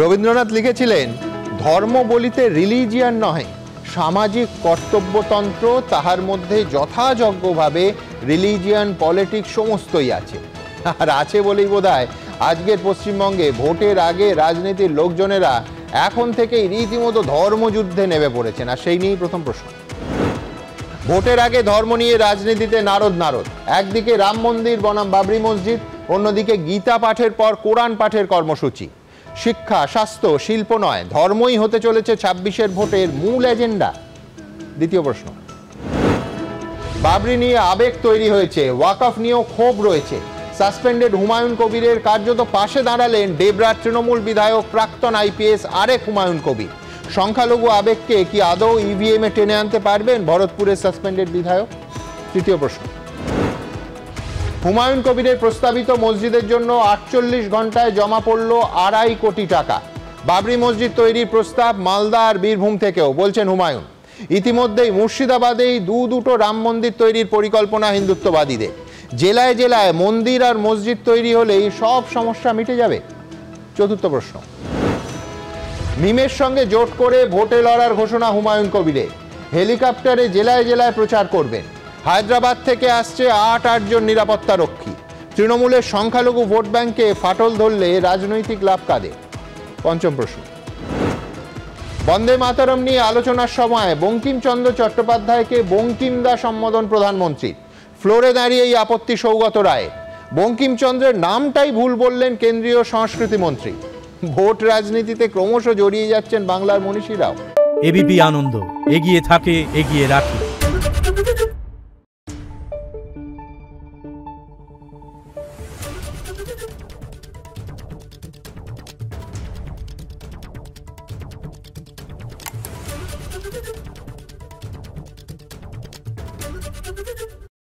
রবীন্দ্রনাথ লিখেছিলেন, ধর্ম বলিতে রিলিজিয়ান নহে, সামাজিক কর্তব্যতন্ত্র, তাহার মধ্যে যথাযোগ্যভাবে রিলিজিয়ান পলিটিক্স সমস্তই আছে। আর আছে বলেই বোধহয় আজকের পশ্চিমবঙ্গে ভোটের আগে রাজনীতির লোকজনেরা এখন থেকেই রীতিমতো ধর্মযুদ্ধে নেমে পড়েছেন। আর সেই নিয়েই প্রথম প্রশ্ন। ভোটের আগে ধর্ম নিয়ে রাজনীতিতে নারদ। একদিকে রাম মন্দির বনাম বাবরি মসজিদ, অন্যদিকে গীতা পাঠের পর কোরআন পাঠের কর্মসূচি। শিক্ষা, স্বাস্থ্য, শিল্প নয়, ধর্মই হতে চলেছে ২৬-এর ভোটের মূল এজেন্ডা। দ্বিতীয় প্রশ্ন। বাবরি নিয়ে আবেগ তৈরি হয়েছে, ওয়াকফ নিয়েও ক্ষোভ রয়েছে। সাসপেন্ডেড হুমায়ুন কবিরের কার্যত পাশে দাঁড়ালেন ডেবরার তৃণমূল বিধায়ক প্রাক্তন আইপিএস আরেক হুমায়ুন কবির। সংখ্যালঘু আবেগকে কি আদৌ ইভিএমে টেনে আনতে পারবেন ভরতপুরের সাসপেন্ডেড বিধায়ক? তৃতীয় প্রশ্ন। হুমায়ুন কবিরের প্রস্তাবিত মসজিদের জন্য ৪৮ ঘন্টায় জমা পড়ল ২.৫ কোটি টাকা। বাবরি মসজিদ তৈরির প্রস্তাব মালদা আর বীরভূম থেকেও, বলছেন হুমায়ুন। ইতিমধ্যেই মুর্শিদাবাদেই দুটো রাম মন্দির তৈরির পরিকল্পনা হিন্দুত্ববাদীদের। জেলায় জেলায় মন্দির আর মসজিদ তৈরি হলেই সব সমস্যা মিটে যাবে। চতুর্থ প্রশ্ন। মিমের সঙ্গে জোট করে ভোটে লড়ার ঘোষণা হুমায়ুন কবিরের। হেলিকপ্টারে জেলায় জেলায় প্রচার করবেন। হায়দ্রাবাদ থেকে আসছে ৮ জন নিরাপত্তা রক্ষী। তৃণমূলের সংখ্যালঘু ভোট ব্যাংকে ফাটল ধরলে রাজনৈতিক লাভ কাদের? পঞ্চম প্রশ্ন। বন্দে মাতরম নিয়ে আলোচনার সময় বঙ্কিমচন্দ্র চট্টোপাধ্যায়কে বঙ্কিমদা সম্বোধন প্রধানমন্ত্রীর। ফ্লোরে দাঁড়িয়ে এই আপত্তি সৌগত রায়। বঙ্কিমচন্দ্রের নামটাই ভুল বললেন কেন্দ্রীয় সংস্কৃতি মন্ত্রী। ভোট রাজনীতিতে ক্রমশ জড়িয়ে যাচ্ছেন বাংলার মনীষীরাও। এবিপি আনন্দ, এগিয়ে থাকে, এগিয়ে রাখে।